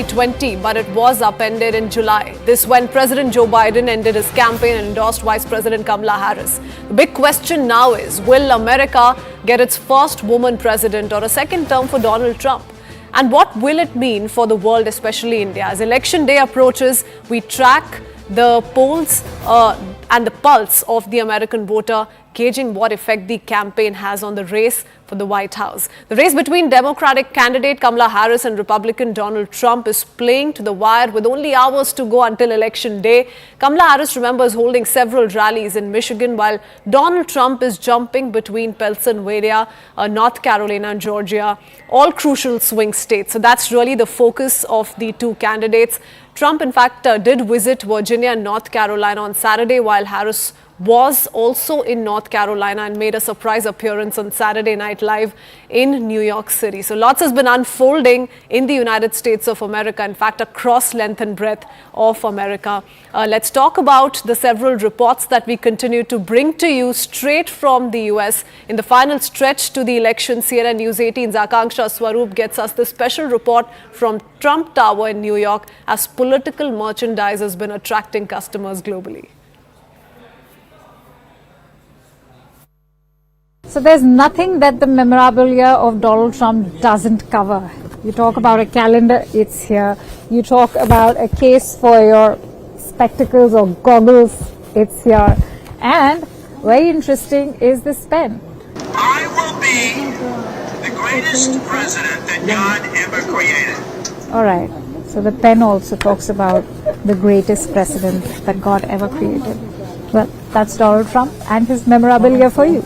2020, but it was upended in July. This when President Joe Biden ended his campaign and endorsed Vice-President Kamala Harris. The big question now is, will America get its first woman president or a second term for Donald Trump? And what will it mean for the world, especially India? As election day approaches, we track the polls and the pulse of the American voter, gauging what effect the campaign has on the race for the White House. The race between Democratic candidate Kamala Harris and Republican Donald Trump is playing to the wire with only hours to go until election day. Kamala Harris, remember, is holding several rallies in Michigan, while Donald Trump is jumping between Pennsylvania, North Carolina and Georgia, all crucial swing states. So that's really the focus of the two candidates. Trump, in fact, did visit Virginia and North Carolina on Saturday, while Harris was also in North Carolina and made a surprise appearance on Saturday Night Live in New York City. So lots has been unfolding in the United States of America, in fact, across length and breadth of America. Let's talk about the several reports that we continue to bring to you straight from the US. In the final stretch to the election, CNN News 18's Akanksha Swaroop gets us the special report from Trump Tower in New York as political merchandise has been attracting customers globally. So there's nothing that the memorabilia of Donald Trump doesn't cover. You talk about a calendar, it's here. You talk about a case for your spectacles or goggles, it's here. And very interesting is this pen. I will be the greatest president that God ever created. All right. So the pen also talks about the greatest president that God ever created. Well, that's Donald Trump and his memorabilia for you.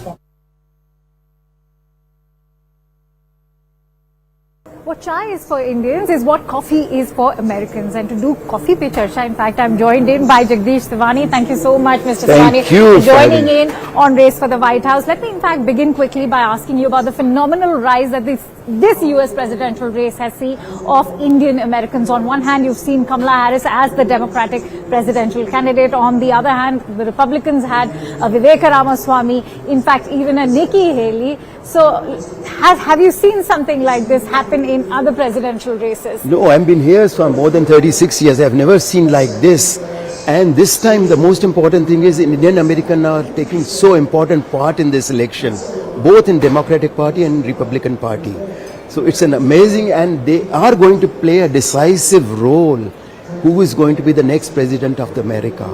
What chai is for Indians is what coffee is for Americans. And to do coffee pe charcha, in fact, I'm joined in by Jagdish Tiwani. Thank you so much, Mr. Tiwani, for joining in on Race for the White House. Let me, in fact, begin quickly by asking you about the phenomenal rise that this US presidential race has seen of Indian Americans. On one hand, you've seen Kamala Harris as the Democratic presidential candidate. On the other hand, the Republicans had Vivek Ramaswamy, in fact, even a Nikki Haley. So have you seen something like this happen in other presidential races? No, I've been here for more than 36 years. I've never seen like this. And this time, the most important thing is Indian Americans are taking so important part in this election, both in Democratic Party and Republican Party. So it's an amazing, and they are going to play a decisive role. Who is going to be the next president of America?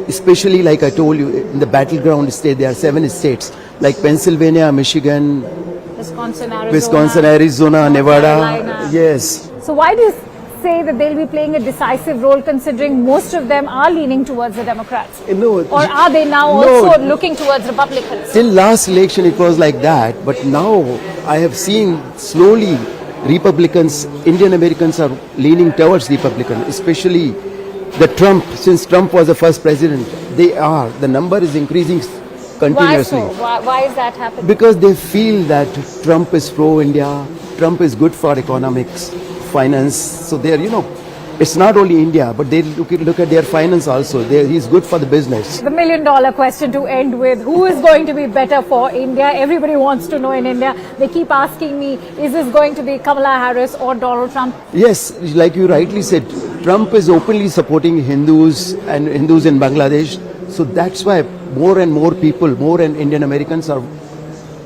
Especially, like I told you, in the battleground state, there are 7 states like Pennsylvania, Michigan, Wisconsin, Arizona, Nevada. Carolina. Yes. So why do you say that they'll be playing a decisive role, considering most of them are leaning towards the Democrats? No, or are they now also looking towards Republicans? Till last election it was like that, but now I have seen slowly Republicans, Indian Americans are leaning towards Republican, especially the Trump. Since Trump was the first president, the number is increasing continuously. Why so? Why is that happening? Because they feel that Trump is pro-India, Trump is good for economics, finance. So they're, it's not only India, but they look at their finance also. He's good for the business. The million-dollar question to end with, who is going to be better for India? Everybody wants to know in India. They keep asking me, is this going to be Kamala Harris or Donald Trump? Yes, like you rightly said, Trump is openly supporting Hindus and Hindus in Bangladesh. So that's why more and more people, more and Indian Americans are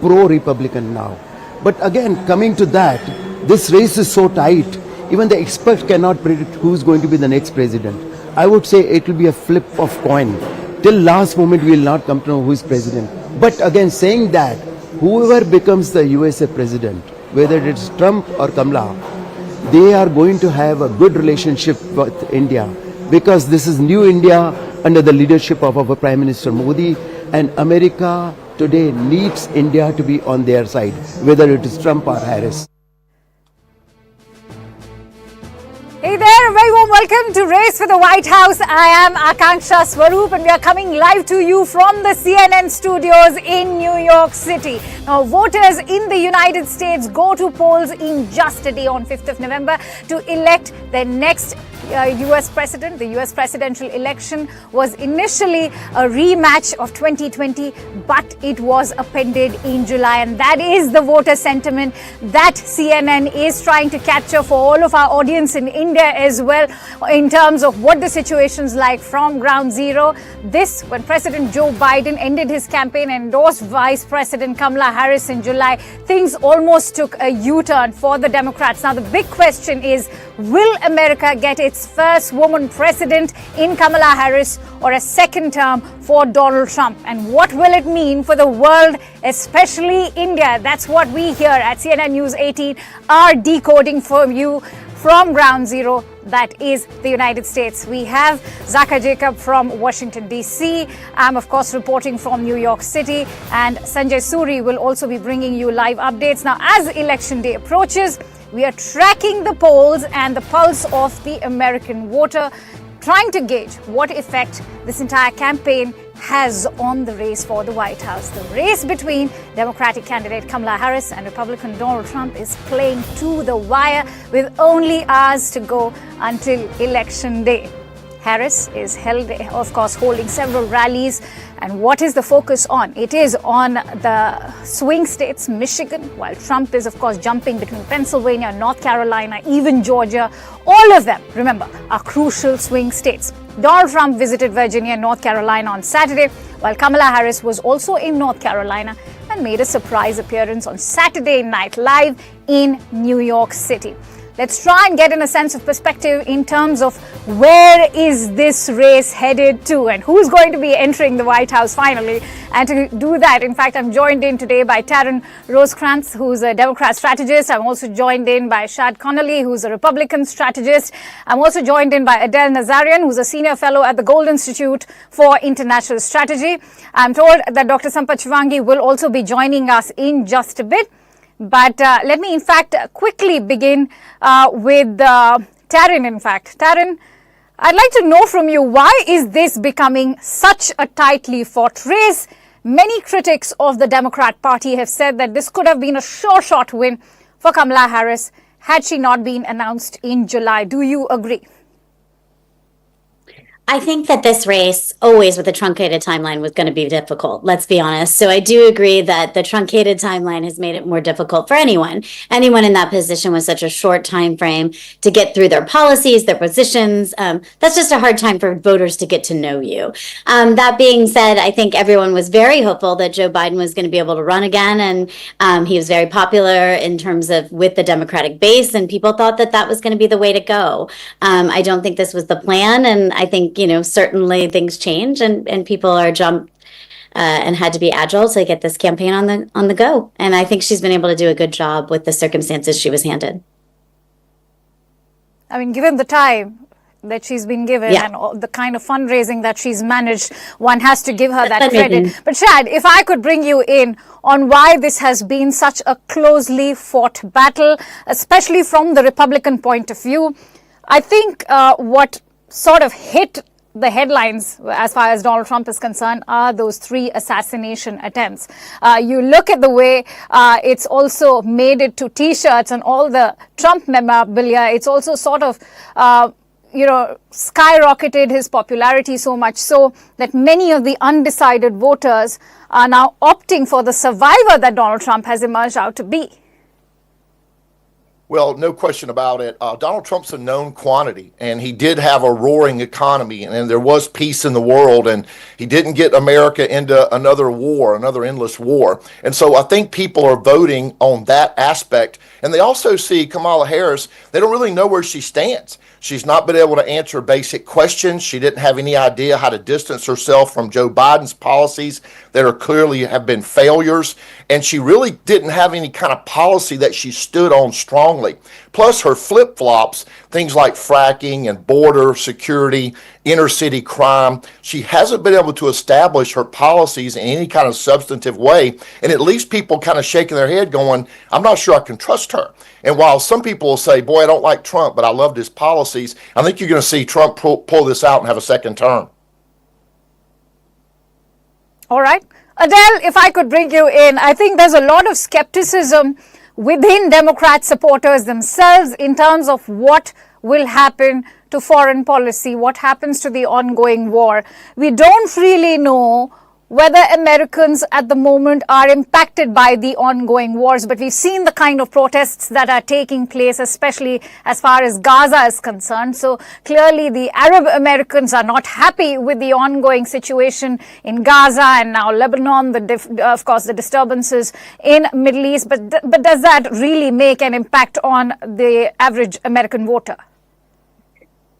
pro-Republican now. But again, coming to that, this race is so tight. Even the experts cannot predict who's going to be the next president. I would say it will be a flip of coin. Till last moment, we will not come to know who is president. But again, saying that, whoever becomes the USA president, whether it's Trump or Kamala, they are going to have a good relationship with India, because this is new India under the leadership of our Prime Minister Modi, and America today needs India to be on their side, whether it is Trump or Harris. Hey there, a very warm warm welcome to Race for the White House. I am Akanksha Swaroop and we are coming live to you from the CNN studios in New York City. Now, voters in the United States go to polls in just a day on 5th of November to elect their next US president. The US presidential election was initially a rematch of 2020, but it was upended in July. And that is the voter sentiment that CNN is trying to capture for all of our audience in India as well, in terms of what the situation's like from ground zero. This, when President Joe Biden ended his campaign and endorsed Vice-President Kamala Harris in July, things almost took a U-turn for the Democrats. Now, the big question is, will America get its first woman president in Kamala Harris or a second term for Donald Trump? And what will it mean for the world, especially India? That's what we here at CNN News 18 are decoding for you from ground zero, that is the United States. We have Zaka Jacob from Washington, D.C. I'm, of course, reporting from New York City. And Sanjay Suri will also be bringing you live updates. Now, as Election Day approaches, we are tracking the polls and the pulse of the American voter, trying to gauge what effect this entire campaign has on the race for the White House. The race between Democratic candidate Kamala Harris and Republican Donald Trump is playing to the wire with only hours to go until Election Day. Harris is of course, holding several rallies. And what is the focus on? It is on the swing states, Michigan, while Trump is, of course, jumping between Pennsylvania, North Carolina, even Georgia. All of them, remember, are crucial swing states. Donald Trump visited Virginia and North Carolina on Saturday, while Kamala Harris was also in North Carolina and made a surprise appearance on Saturday Night Live in New York City. Let's try and get in a sense of perspective in terms of where is this race headed to and who's going to be entering the White House finally. And to do that, in fact, I'm joined in today by Taryn Rosecrans, who's a Democrat strategist. I'm also joined in by Shad Connolly, who's a Republican strategist. I'm also joined in by Adele Nazarian, who's a senior fellow at the Gold Institute for International Strategy. I'm told that Dr. Sampath Shivangi will also be joining us in just a bit. But let me, in fact, quickly begin with Taryn, in fact. Taryn, I'd like to know from you, why is this becoming such a tightly fought race? Many critics of the Democrat Party have said that this could have been a sure shot win for Kamala Harris had she not been announced in July. Do you agree? I think that this race, always with a truncated timeline, was going to be difficult. Let's be honest. So I do agree that the truncated timeline has made it more difficult for anyone in that position with such a short time frame to get through their policies, their positions. That's just a hard time for voters to get to know you. That being said, I think everyone was very hopeful that Joe Biden was going to be able to run again. And he was very popular in terms of with the Democratic base. And people thought that that was going to be the way to go. I don't think this was the plan. And I think, certainly things change and people are jumped and had to be agile to get this campaign on the go. And I think she's been able to do a good job with the circumstances she was handed. I mean, given the time that she's been given and all the kind of fundraising that she's managed, one has to give her that credit. But Shad, if I could bring you in on why this has been such a closely fought battle, especially from the Republican point of view, I think what sort of hit the headlines as far as Donald Trump is concerned are those 3 assassination attempts. You look at the way it's also made it to T-shirts and all the Trump memorabilia. It's also sort of, skyrocketed his popularity so much so that many of the undecided voters are now opting for the survivor that Donald Trump has emerged out to be. Well, no question about it. Donald Trump's a known quantity, and he did have a roaring economy, and there was peace in the world, and he didn't get America into another war, another endless war. And so I think people are voting on that aspect, and they also see Kamala Harris. They don't really know where she stands. She's not been able to answer basic questions. She didn't have any idea how to distance herself from Joe Biden's policies that are clearly have been failures. And she really didn't have any kind of policy that she stood on strongly. only. Plus her flip-flops, things like fracking and border security, inner city crime. She hasn't been able to establish her policies in any kind of substantive way. And at least people kind of shaking their head going, I'm not sure I can trust her. And while some people will say, boy, I don't like Trump, but I loved his policies, I think you're going to see Trump pull this out and have a second term. All right. Adele, if I could bring you in, I think there's a lot of skepticism within Democrat supporters themselves in terms of what will happen to foreign policy, what happens to the ongoing war. We don't really know whether Americans at the moment are impacted by the ongoing wars, but we've seen the kind of protests that are taking place, especially as far as Gaza is concerned. So clearly the Arab Americans are not happy with the ongoing situation in Gaza and now Lebanon, of course, the disturbances in Middle East. But does that really make an impact on the average American voter?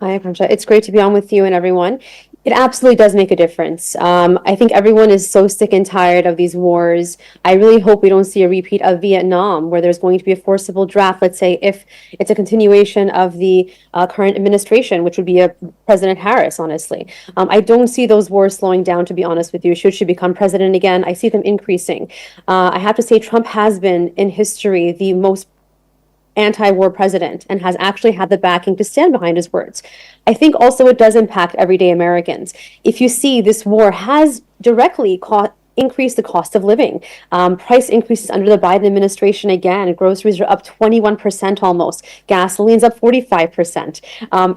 Hi, Akanksha. It's great to be on with you and everyone. It absolutely does make a difference. I think everyone is so sick and tired of these wars. I really hope we don't see a repeat of Vietnam, where there's going to be a forcible draft, let's say, if it's a continuation of the current administration, which would be a President Harris, honestly. I don't see those wars slowing down, to be honest with you. Should she become president again, I see them increasing. I have to say Trump has been, in history, the most anti-war president and has actually had the backing to stand behind his words. I think also it does impact everyday Americans. If you see, this war has directly increased the cost of living. Price increases under the Biden administration again. Groceries are up 21% almost. Gasoline's up 45%.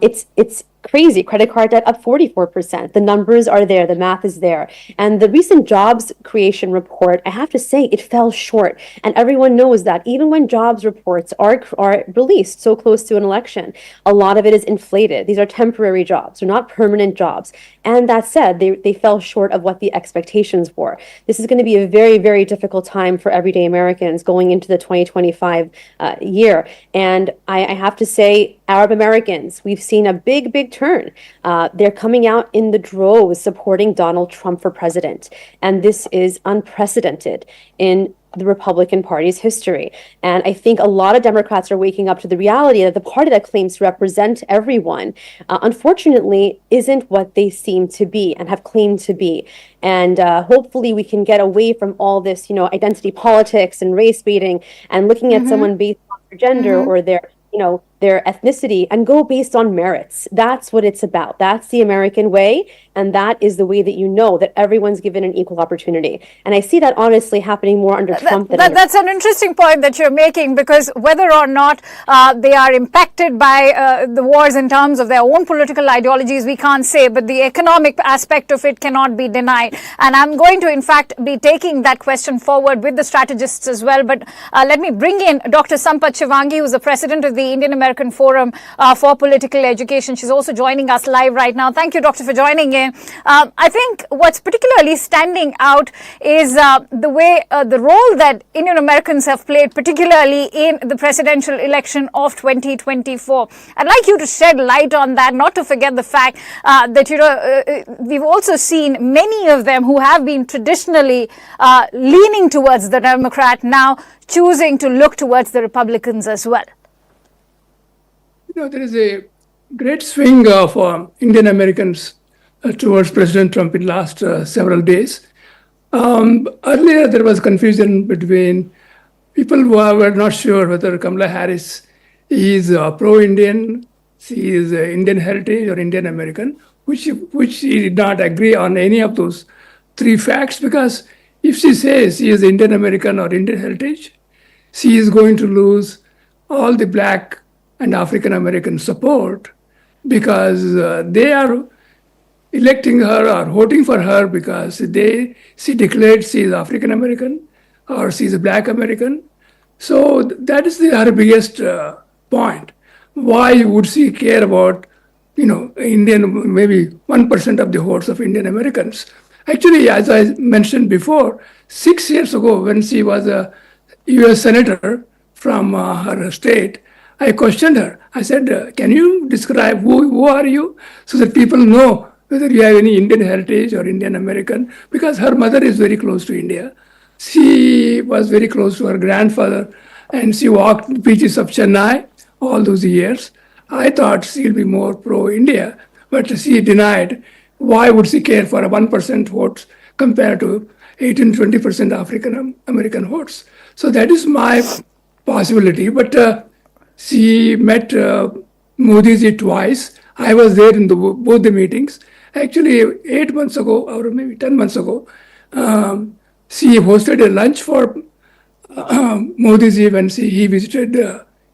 It's crazy. Credit card debt up 44%. The numbers are there. The math is there. And the recent jobs creation report, I have to say, it fell short. And everyone knows that even when jobs reports are released so close to an election, a lot of it is inflated. These are temporary jobs. They're not permanent jobs. And that said, they fell short of what the expectations were. This is going to be a very, very difficult time for everyday Americans going into the 2025 year. And I have to say, Arab Americans, we've seen a big turn. They're coming out in the droves supporting Donald Trump for president. And this is unprecedented in the Republican Party's history. And I think a lot of Democrats are waking up to the reality that the party that claims to represent everyone, unfortunately, isn't what they seem to be and have claimed to be. And hopefully we can get away from all this, identity politics and race baiting and looking at someone based on their gender or their ethnicity and go based on merits. That's what it's about. That's the American way. And that is the way that that everyone's given an equal opportunity. And I see that honestly happening more under Trump than That's an interesting point that you're making, because whether or not they are impacted by the wars in terms of their own political ideologies, we can't say, but the economic aspect of it cannot be denied. And I'm going to, in fact, be taking that question forward with the strategists as well. But let me bring in Dr. Sampath Shivangi, who's the president of the Indian American Forum for Political Education. She's also joining us live right now. Thank you, Doctor, for joining in. I think what's particularly standing out is the way, the role that Indian Americans have played, particularly in the presidential election of 2024. I'd like you to shed light on that, not to forget the fact that, we've also seen many of them who have been traditionally leaning towards the Democrat now choosing to look towards the Republicans as well. There is a great swing of Indian Americans towards President Trump in last several days. Earlier, there was confusion between people who were not sure whether Kamala Harris is pro-Indian, she is Indian heritage or Indian American, which she did not agree on any of those three facts, because if she says she is Indian American or Indian heritage, she is going to lose all the Black and African American support, because they are electing her or voting for her because she declared she is African American or she is a Black American. So that is her biggest point. Why would she care about Indian, maybe 1% of the votes of Indian Americans? Actually, as I mentioned before, 6 years ago when she was a U.S. Senator from her state, I questioned her. I said, can you describe who are you, so that people know whether you have any Indian heritage or Indian American? Because her mother is very close to India. She was very close to her grandfather, and she walked the beaches of Chennai all those years. I thought she'll be more pro-India, but she denied. Why would she care for a 1% votes compared to 18-20% African American votes? So that is my possibility. But she met Modi ji twice. I was there in both the meetings. Actually, 8 months ago, or maybe 10 months ago, she hosted a lunch for Modi ji when he visited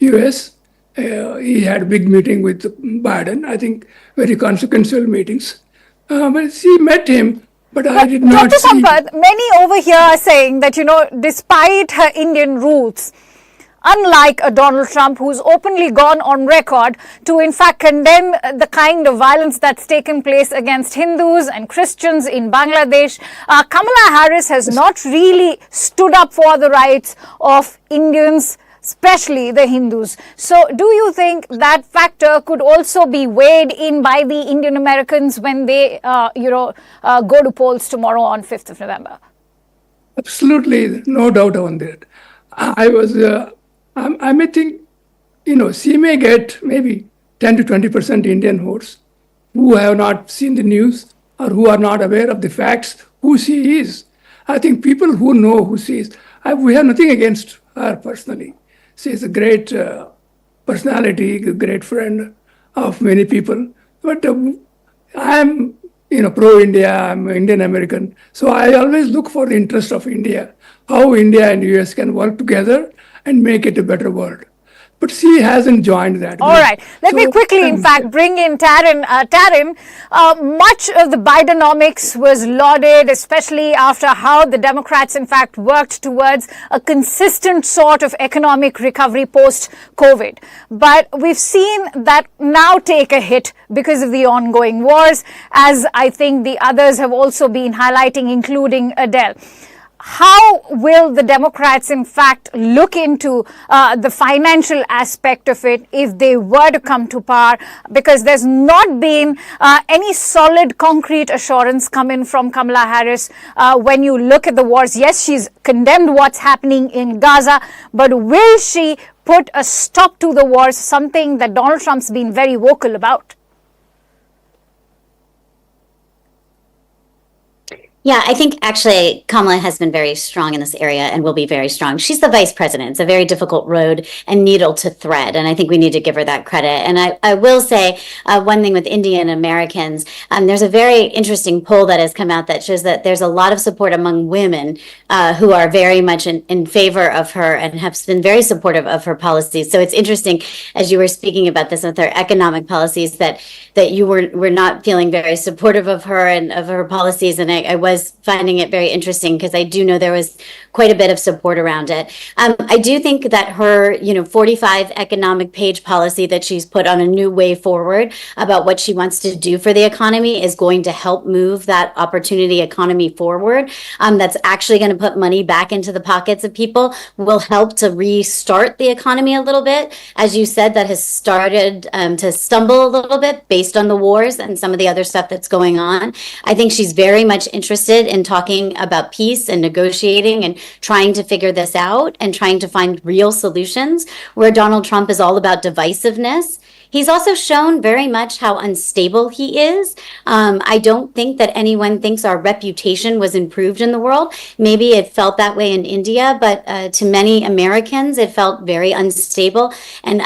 US. He had a big meeting with Biden, I think very consequential meetings. But she met him, but I did not Dr. see... Sampath, many over here are saying that, despite her Indian roots, unlike a Donald Trump who's openly gone on record to in fact condemn the kind of violence that's taken place against Hindus and Christians in Bangladesh, Kamala Harris has not really stood up for the rights of Indians, especially the Hindus. So do you think that factor could also be weighed in by the Indian Americans when they, go to polls tomorrow on 5th of November? Absolutely, no doubt on that. I may think, she may get maybe 10 to 20% Indian votes who have not seen the news or who are not aware of the facts, who she is. I think people who know who she is, we have nothing against her personally. She is a great personality, a great friend of many people. But I'm, pro-India, I'm Indian American. So I always look for the interest of India, how India and US can work together and make it a better world. But she hasn't joined that. All right. Let me quickly, in fact, bring in Taryn. Taryn, much of the Bidenomics was lauded, especially after how the Democrats, in fact, worked towards a consistent sort of economic recovery post-COVID. But we've seen that now take a hit because of the ongoing wars, as I think the others have also been highlighting, including Adele. How will the Democrats, in fact, look into the financial aspect of it if they were to come to power? Because there's not been any solid, concrete assurance coming from Kamala Harris when you look at the wars. Yes, she's condemned what's happening in Gaza, but will she put a stop to the wars, something that Donald Trump's been very vocal about? Yeah, I think actually Kamala has been very strong in this area and will be very strong. She's the vice president. It's a very difficult road and needle to thread. And I think we need to give her that credit. And I will say one thing with Indian Americans, there's a very interesting poll that has come out that shows that there's a lot of support among women who are very much in favor of her and have been very supportive of her policies. So it's interesting, as you were speaking about this with her economic policies, that you were not feeling very supportive of her and of her policies. And I was finding it very interesting because I do know there was quite a bit of support around it. I do think that her, 45 economic page policy that she's put on a new way forward about what she wants to do for the economy is going to help move that opportunity economy forward. That's actually going to put money back into the pockets of people, will help to restart the economy a little bit. As you said, that has started to stumble a little bit based on the wars and some of the other stuff that's going on. I think she's very much interested in talking about peace and negotiating and trying to figure this out and trying to find real solutions, where Donald Trump is all about divisiveness. He's also shown very much how unstable he is. I don't think that anyone thinks our reputation was improved in the world. Maybe it felt that way in India, but to many Americans, it felt very unstable and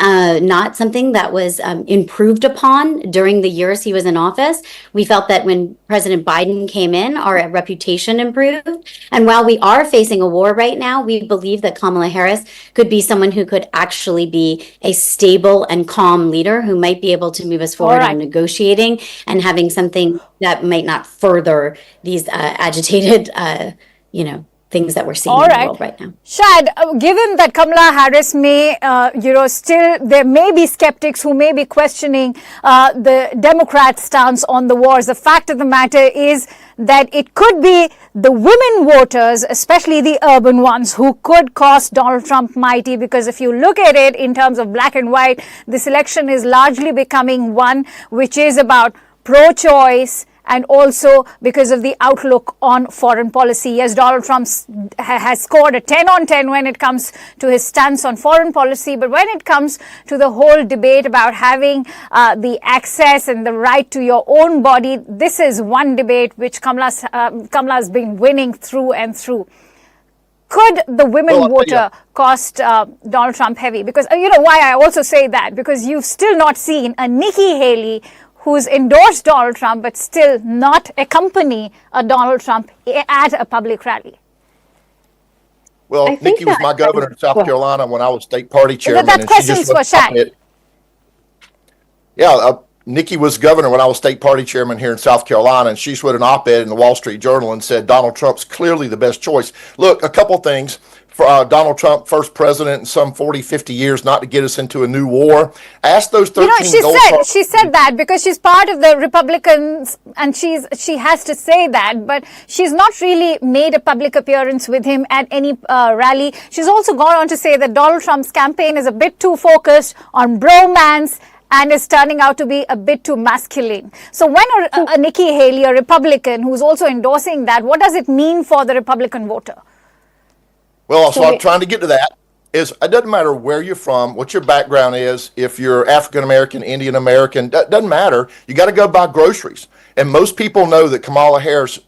not something that was improved upon during the years he was in office. We felt that when President Biden came in, our reputation improved. And while we are facing a war right now, we believe that Kamala Harris could be someone who could actually be a stable and calm leader who might be able to move us forward on negotiating and having something that might not further these agitated, things that we're seeing in the world right now. Shad, given that Kamala Harris may, still, there may be skeptics who may be questioning the Democrat stance on the wars. The fact of the matter is that it could be the women voters, especially the urban ones, who could cost Donald Trump mighty, because if you look at it in terms of black and white, this election is largely becoming one which is about pro-choice and also because of the outlook on foreign policy. Yes, Donald Trump has scored a 10 on 10 when it comes to his stance on foreign policy, but when it comes to the whole debate about having the access and the right to your own body, this is one debate which Kamala's been winning through and through. Could the women voter cost Donald Trump heavy? Because you know why I also say that, because you've still not seen a Nikki Haley who's endorsed Donald Trump but still not accompany a Donald Trump at a public rally. Well, Nikki was my governor in South Carolina when I was state party chairman. That question's for Shai. Yeah, Nikki was governor when I was state party chairman here in South Carolina, and she wrote an op-ed in the Wall Street Journal and said Donald Trump's clearly the best choice. Look, a couple things. For Donald Trump, first president in some 40, 50 years, not to get us into a new war. Ask those 13 she said that because she's part of the Republicans and she has to say that, but she's not really made a public appearance with him at any rally. She's also gone on to say that Donald Trump's campaign is a bit too focused on bromance and is turning out to be a bit too masculine. So when a Nikki Haley, a Republican, who's also endorsing that, what does it mean for the Republican voter? Well, so I'm trying to get to that. It doesn't matter where you're from, what your background is, if you're African American, Indian American, doesn't matter. You got to go buy groceries. And most people know that Kamala Harris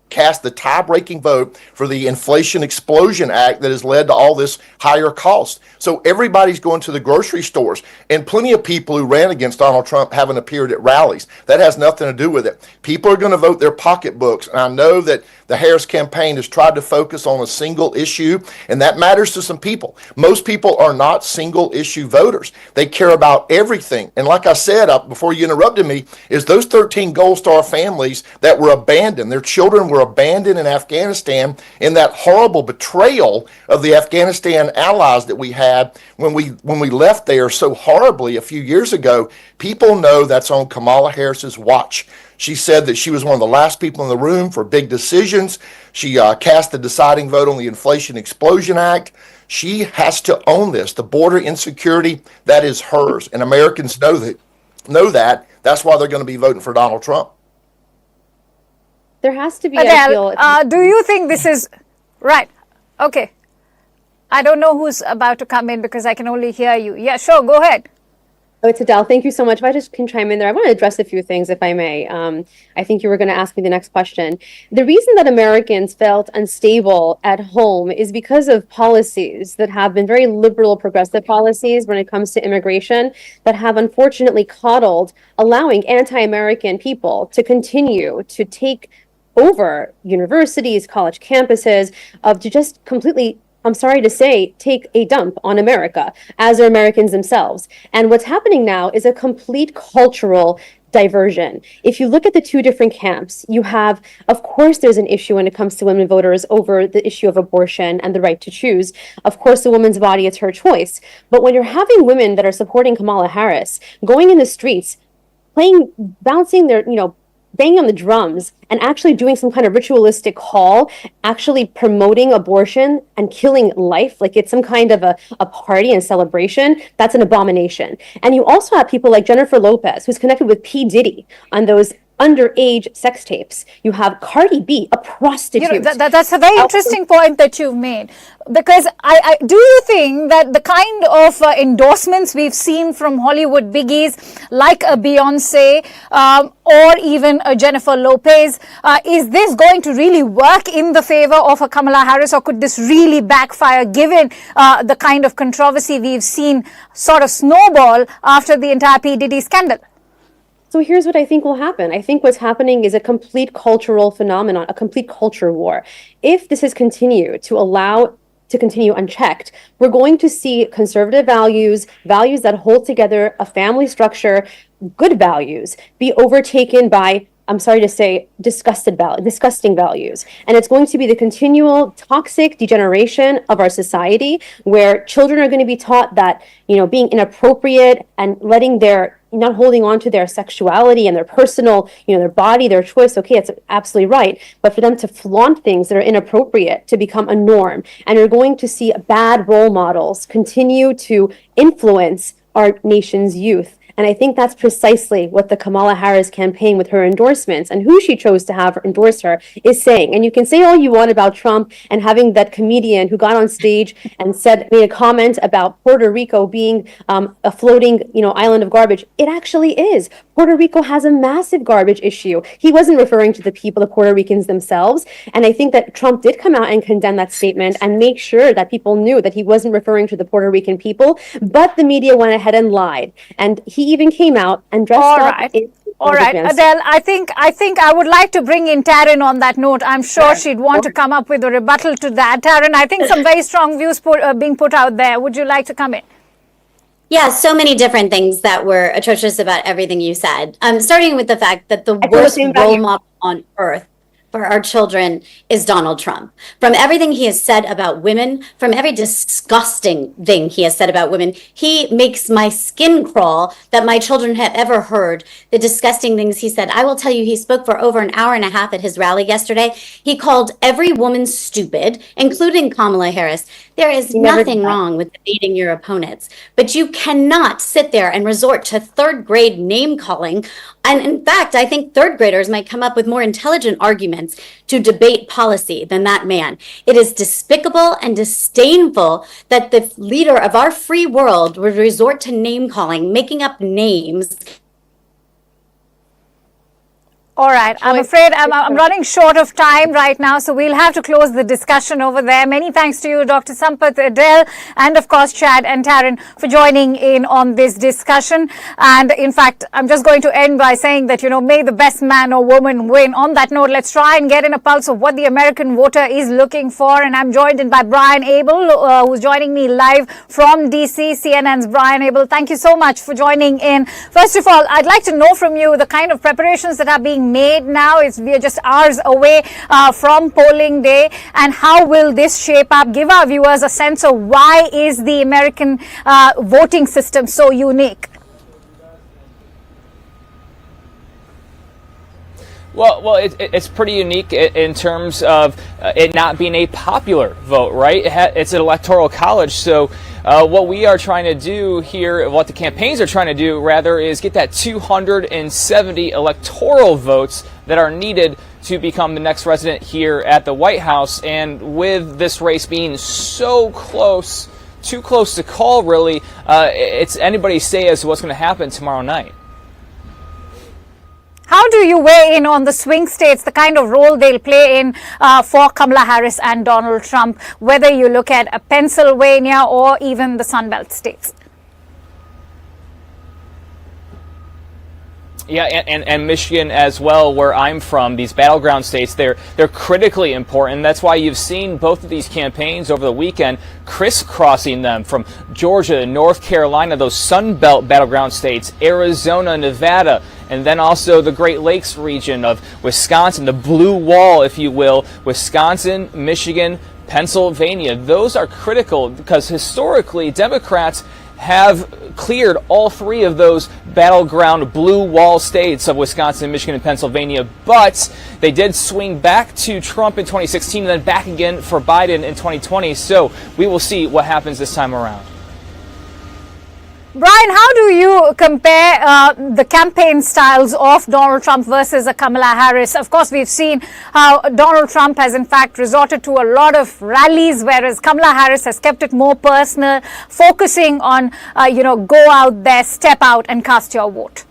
cast the tie-breaking vote for the Inflation Explosion Act that has led to all this higher cost. So everybody's going to the grocery stores, and plenty of people who ran against Donald Trump haven't appeared at rallies. That has nothing to do with it. People are going to vote their pocketbooks, and I know that the Harris campaign has tried to focus on a single issue, and that matters to some people. Most people are not single issue voters. They care about everything. And like I said, before you interrupted me, is those 13 Gold Star families that were abandoned, their children were abandoned in Afghanistan in that horrible betrayal of the Afghanistan allies that we had when we left there so horribly a few years ago. People know that's on Kamala Harris's watch. She said that she was one of the last people in the room for big decisions. She cast the deciding vote on the Inflation Explosion Act. She has to own this. The border insecurity, that is hers. And Americans know that. That's why they're going to be voting for Donald Trump. There has to be Adele, do you think this is right? Okay. I don't know who's about to come in because I can only hear you. Yeah, sure. Go ahead. Oh, it's Adele. Thank you so much. If I just can chime in there, I want to address a few things, if I may. I think you were going to ask me the next question. The reason that Americans felt unstable at home is because of policies that have been very liberal, progressive policies when it comes to immigration that have unfortunately coddled, allowing anti-American people to continue to take over universities, college campuses, to just completely, I'm sorry to say, take a dump on America, as are Americans themselves. And what's happening now is a complete cultural diversion. If you look at the two different camps, you have, of course, there's an issue when it comes to women voters over the issue of abortion and the right to choose. Of course, the woman's body, it's her choice. But when you're having women that are supporting Kamala Harris, going in the streets, bouncing their, banging on the drums and actually doing some kind of ritualistic call, actually promoting abortion and killing life, like it's some kind of a party and celebration, that's an abomination. And you also have people like Jennifer Lopez, who's connected with P. Diddy on those underage sex tapes. You have Cardi B, a prostitute. That's a very interesting point that you've made, because I do you think that the kind of endorsements we've seen from Hollywood biggies like a Beyonce or even a Jennifer Lopez, is this going to really work in the favor of a Kamala Harris, or could this really backfire given the kind of controversy we've seen sort of snowball after the entire P. Diddy scandal? So here's what I think will happen. I think what's happening is a complete cultural phenomenon, a complete culture war. If this is continued to continue unchecked, we're going to see conservative values that hold together a family structure, good values, be overtaken by, I'm sorry to say, disgusting values. And it's going to be the continual toxic degeneration of our society, where children are going to be taught that, being inappropriate and not holding on to their sexuality and their personal, their body, their choice. Okay, it's absolutely right. But for them to flaunt things that are inappropriate to become a norm. And you're going to see bad role models continue to influence our nation's youth. And I think that's precisely what the Kamala Harris campaign with her endorsements and who she chose to have endorse her is saying. And you can say all you want about Trump and having that comedian who got on stage and made a comment about Puerto Rico being a floating, island of garbage. It actually is. Puerto Rico has a massive garbage issue. He wasn't referring to the people, the Puerto Ricans themselves. And I think that Trump did come out and condemn that statement and make sure that people knew that he wasn't referring to the Puerto Rican people. But the media went ahead and lied. And he even came out and dressed up in all right, Adele, I think I would like to bring in Taryn on that note. I'm sure she'd want to come up with a rebuttal to that. Taryn, I think some very strong views being put out there. Would you like to come in? Yeah, so many different things that were atrocious about everything you said. Starting with the fact that the worst role model on earth for our children is Donald Trump. From everything he has said about women, from every disgusting thing he has said about women, he makes my skin crawl that my children have ever heard. The disgusting things he said. I will tell you, he spoke for over an hour and a half at his rally yesterday. He called every woman stupid, including Kamala Harris. There is nothing wrong with debating your opponents, but you cannot sit there and resort to third grade name calling. And in fact, I think third graders might come up with more intelligent arguments to debate policy than that man. It is despicable and disdainful that the leader of our free world would resort to name calling, making up names. All right. I'm afraid I'm running short of time right now, so we'll have to close the discussion over there. Many thanks to you, Dr. Sampath, Adele, and of course, Chad and Taryn for joining in on this discussion. And in fact, I'm just going to end by saying that, may the best man or woman win. On that note, let's try and get in a pulse of what the American voter is looking for. And I'm joined in by Brian Abel, who's joining me live from DC, CNN's Brian Abel. Thank you so much for joining in. First of all, I'd like to know from you the kind of preparations that are being made now. We are just hours away from polling day, and how will this shape up? Give our viewers a sense of why is the American voting system so unique? Well, it's pretty unique in terms of it not being a popular vote, right? It's an electoral college, so what we are trying to do here, what the campaigns are trying to do, rather, is get that 270 electoral votes that are needed to become the next president here at the White House. And with this race being so close, too close to call, really, it's anybody's say as to what's going to happen tomorrow night. How do you weigh in on the swing states, the kind of role they'll play in for Kamala Harris and Donald Trump, whether you look at Pennsylvania or even the Sunbelt states? Yeah, and Michigan as well, where I'm from, these battleground states, they're critically important. That's why you've seen both of these campaigns over the weekend crisscrossing them from Georgia, North Carolina, those Sun Belt battleground states, Arizona, Nevada, and then also the Great Lakes region of Wisconsin, the blue wall, if you will, Wisconsin, Michigan, Pennsylvania. Those are critical because historically Democrats have cleared all three of those battleground blue wall states of Wisconsin, Michigan, and Pennsylvania, but they did swing back to Trump in 2016 and then back again for Biden in 2020. So we will see what happens this time around. Brian, how do you compare the campaign styles of Donald Trump versus Kamala Harris? Of course, we've seen how Donald Trump has in fact resorted to a lot of rallies, whereas Kamala Harris has kept it more personal, focusing on, go out there, step out and cast your vote.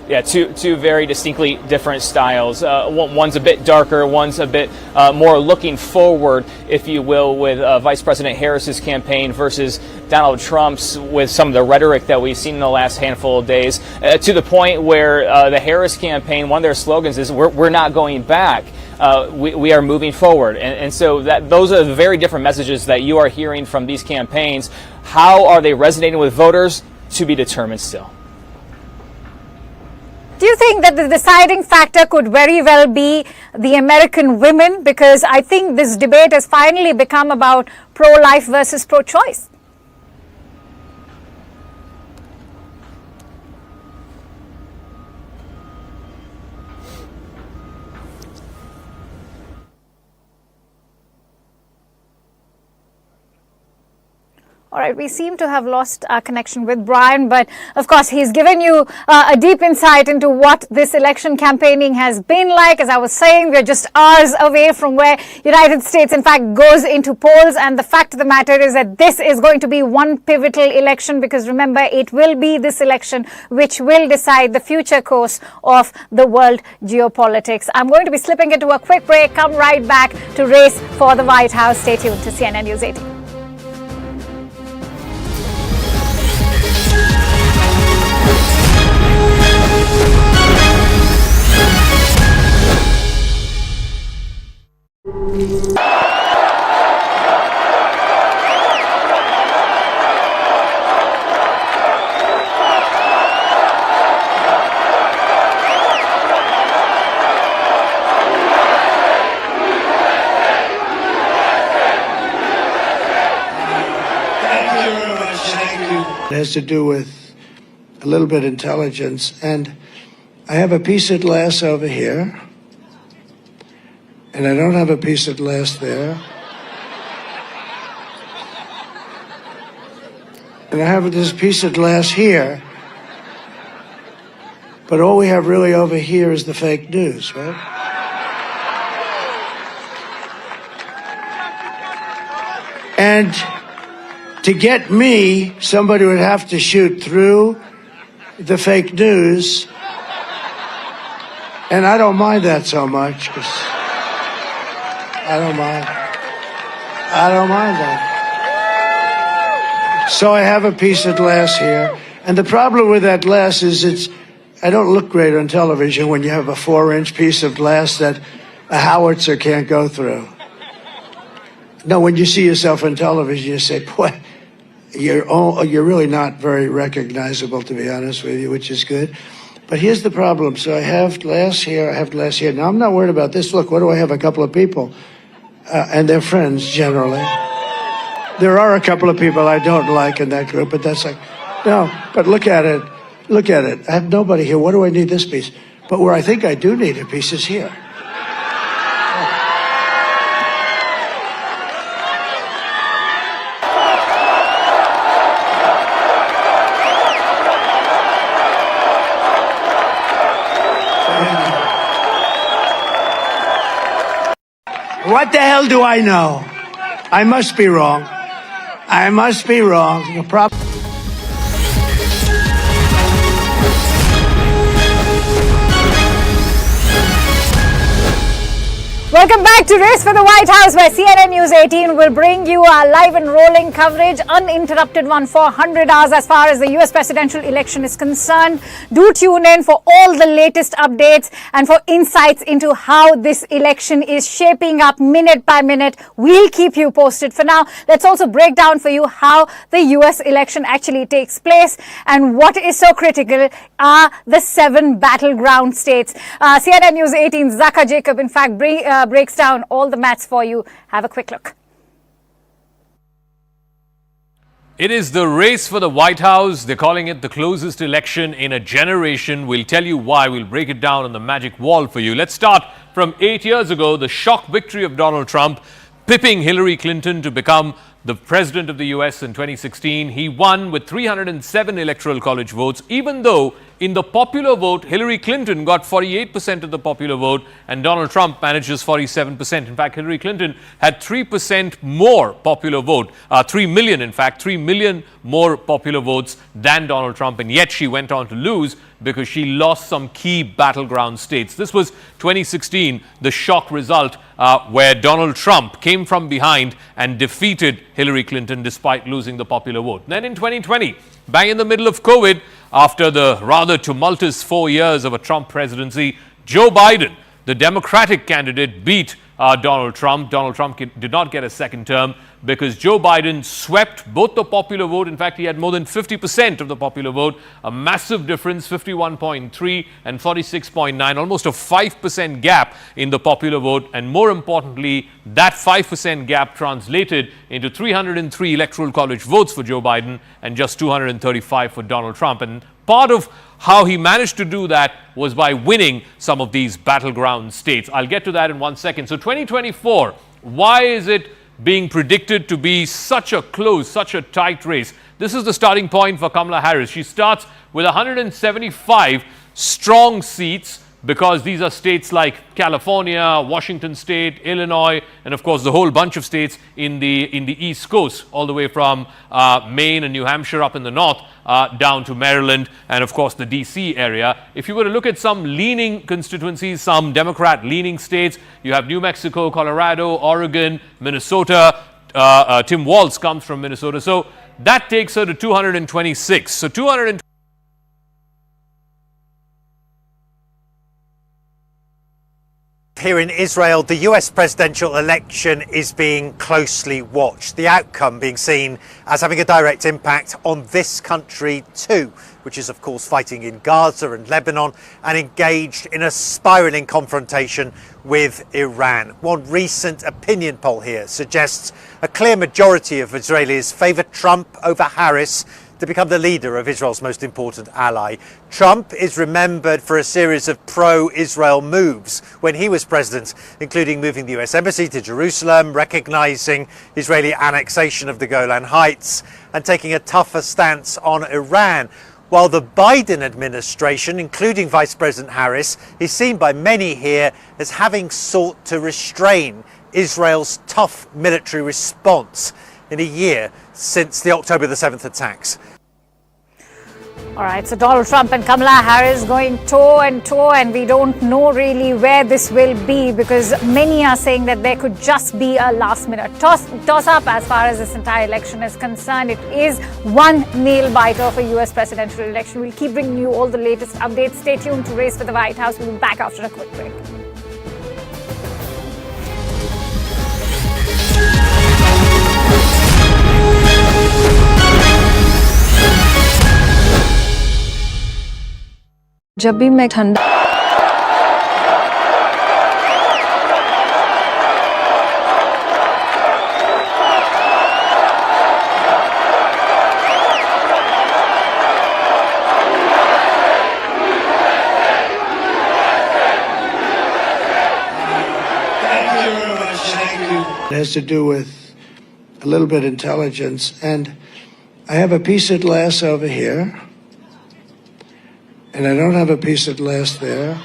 Yeah, two very distinctly different styles. One's a bit darker, one's a bit more looking forward, if you will, with Vice President Harris's campaign versus Donald Trump's, with some of the rhetoric that we've seen in the last handful of days, to the point where the Harris campaign, one of their slogans is, we're not going back. We are moving forward. And so those are the very different messages that you are hearing from these campaigns. How are they resonating with voters? To be determined still. Do you think that the deciding factor could very well be the American women? Because I think this debate has finally become about pro-life versus pro-choice. All right, we seem to have lost our connection with Brian, but of course he's given you a deep insight into what this election campaigning has been like. As I was saying, we're just hours away from where United States in fact goes into polls, and the fact of the matter is that this is going to be one pivotal election, because remember, it will be this election which will decide the future course of the world geopolitics. I'm going to be slipping into a quick break, come right back to Race for the White House. Stay tuned to CNN News 18. It has to do with a little bit of intelligence. And I have a piece of glass over here, and I don't have a piece of glass there. And I have this piece of glass here, but all we have really over here is the fake news, right? And to get me, somebody would have to shoot through the fake news. And I don't mind that so much, because I don't mind that. So I have a piece of glass here. And the problem with that glass is I don't look great on television when you have a 4-inch piece of glass that a howitzer can't go through. No, when you see yourself on television, you say, boy, you're really not very recognizable, to be honest with you, which is good. But here's the problem. So I have glass here, I have glass here. Now, I'm not worried about this. Look, what do I have? A couple of people. And they're friends, generally. There are a couple of people I don't like in that group, but that's like, no, but look at it. Look at it. I have nobody here. What do I need this piece? But where I think I do need a piece is here. What the hell do I know? I must be wrong. I must be wrong. You're probably... Welcome back to Race for the White House, where CNN News 18 will bring you our live and rolling coverage, uninterrupted one for 100 hours as far as the US presidential election is concerned. Do tune in for all the latest updates and for insights into how this election is shaping up minute by minute. We'll keep you posted. For now, let's also break down for you how the US election actually takes place, and what is so critical are the 7 battleground states. CNN News 18's Zaka Jacob, in fact, breaks down all the maths for you. Have a quick look. It is the race for the White House. They're calling it the closest election in a generation. We'll tell you why. We'll break it down on the magic wall for you. Let's start from 8 years ago, the shock victory of Donald Trump, pipping Hillary Clinton to become the president of the US in 2016. He won with 307 electoral college votes, even though in the popular vote, Hillary Clinton got 48% of the popular vote and Donald Trump manages 47%. In fact, Hillary Clinton had 3% more popular vote, 3 million, in fact, 3 million more popular votes than Donald Trump, and yet she went on to lose because she lost some key battleground states. This was 2016, the shock result where Donald Trump came from behind and defeated Hillary Clinton despite losing the popular vote. Then in 2020, bang in the middle of COVID, after the rather tumultuous 4 years of a Trump presidency, Joe Biden, the Democratic candidate, beat Donald Trump. Donald Trump did not get a second term because Joe Biden swept both the popular vote. In fact, he had more than 50% of the popular vote, a massive difference, 51.3 and 46.9, almost a 5% gap in the popular vote. And more importantly, that 5% gap translated into 303 electoral college votes for Joe Biden and just 235 for Donald Trump. And part of how he managed to do that was by winning some of these battleground states. I'll get to that in 1 second. So 2024, why is it being predicted to be such a close, such a tight race. This is the starting point for Kamala Harris. She starts with 175 strong seats, because these are states like California, Washington State, Illinois, and of course the whole bunch of states in the East Coast, all the way from Maine and New Hampshire up in the north down to Maryland and of course the DC area. If you were to look at some leaning constituencies, some Democrat leaning states, you have New Mexico, Colorado, Oregon, Minnesota. Tim Walz comes from Minnesota. So that takes her to 226. So 226. Here in Israel, the US presidential election is being closely watched, the outcome being seen as having a direct impact on this country too, which is of course fighting in Gaza and Lebanon and engaged in a spiralling confrontation with Iran. One recent opinion poll here suggests a clear majority of Israelis favour Trump over Harris to become the leader of Israel's most important ally. Trump is remembered for a series of pro-Israel moves when he was president, including moving the US embassy to Jerusalem, recognising Israeli annexation of the Golan Heights, and taking a tougher stance on Iran. While the Biden administration, including Vice-President Harris, is seen by many here as having sought to restrain Israel's tough military response in a year since the October the 7th attacks. All right, so Donald Trump and Kamala Harris going toe and toe, and we don't know really where this will be, because many are saying that there could just be a last-minute toss-up as far as this entire election is concerned. It is one nail-biter of a US presidential election. We'll keep bringing you all the latest updates. Stay tuned to Race for the White House. We'll be back after a quick break. जब भी मैं ठंडा It has to do with a little bit of intelligence, and I have a piece of glass over here. And I don't have a piece of glass there.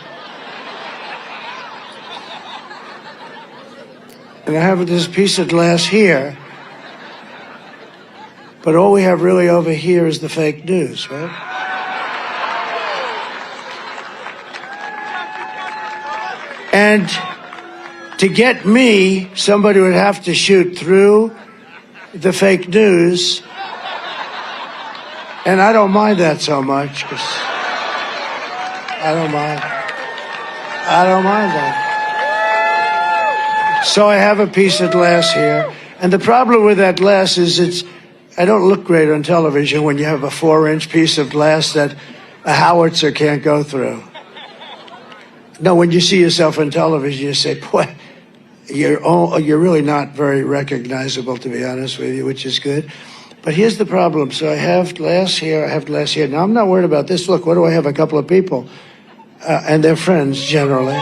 And I have this piece of glass here. But all we have really over here is the fake news, right? And to get me, somebody would have to shoot through the fake news. And I don't mind that so much, because I don't mind that. So I have a piece of glass here. And the problem with that glass is I don't look great on television when you have a 4-inch piece of glass that a howitzer can't go through. No, when you see yourself on television, you say, boy, you're really not very recognizable, to be honest with you, which is good. But here's the problem. So I have glass here, I have glass here. Now, I'm not worried about this. Look, what do I have? A couple of people. And they're friends, generally.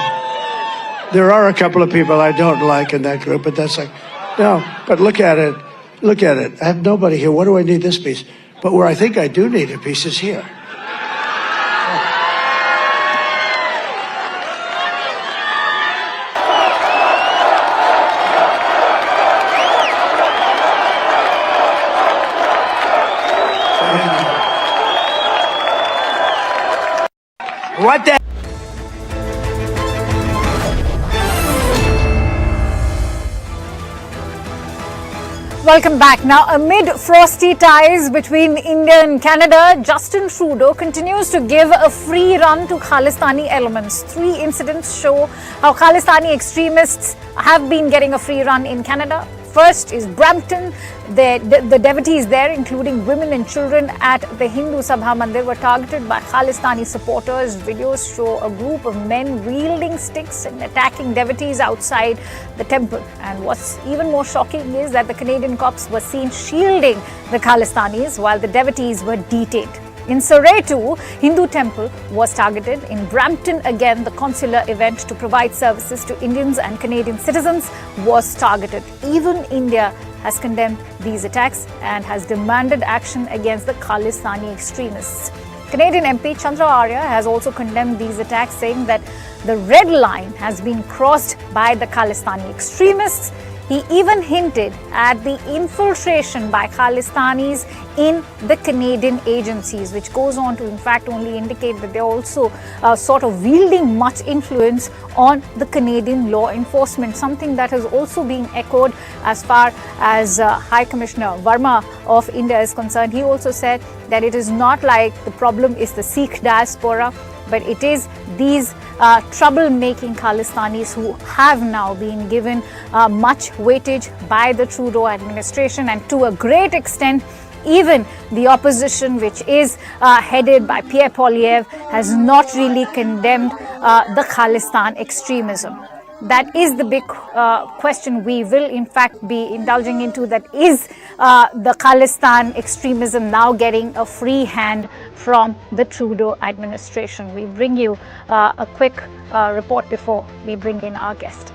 There are a couple of people I don't like in that group, but that's like, no, but look at it. Look at it. I have nobody here. What do I need this piece? But where I think I do need a piece is here. What the? Welcome back. Now, amid frosty ties between India and Canada, Justin Trudeau continues to give a free run to Khalistani elements. 3 incidents show how Khalistani extremists have been getting a free run in Canada. First is Brampton. The devotees there, including women and children at the Hindu Sabha Mandir, were targeted by Khalistani supporters. Videos show a group of men wielding sticks and attacking devotees outside the temple. And what's even more shocking is that the Canadian cops were seen shielding the Khalistanis while the devotees were detained. In Surrey too, Hindu temple was targeted. In Brampton again, the consular event to provide services to Indians and Canadian citizens was targeted. Even India has condemned these attacks and has demanded action against the Khalistani extremists. Canadian MP Chandra Arya has also condemned these attacks, saying that the red line has been crossed by the Khalistani extremists. He even hinted at the infiltration by Khalistanis in the Canadian agencies, which goes on to in fact only indicate that they're also sort of wielding much influence on the Canadian law enforcement, something that is also being echoed as far as High Commissioner Verma of India is concerned. He also said that it is not like the problem is the Sikh diaspora, but it is these troublemaking Khalistanis who have now been given much weightage by the Trudeau administration, and to a great extent even the opposition, which is headed by Pierre Poilievre, has not really condemned the Khalistan extremism. That is the big question we will in fact be indulging into, that is the Khalistan extremism now getting a free hand from the Trudeau administration. We bring you a quick report before we bring in our guest.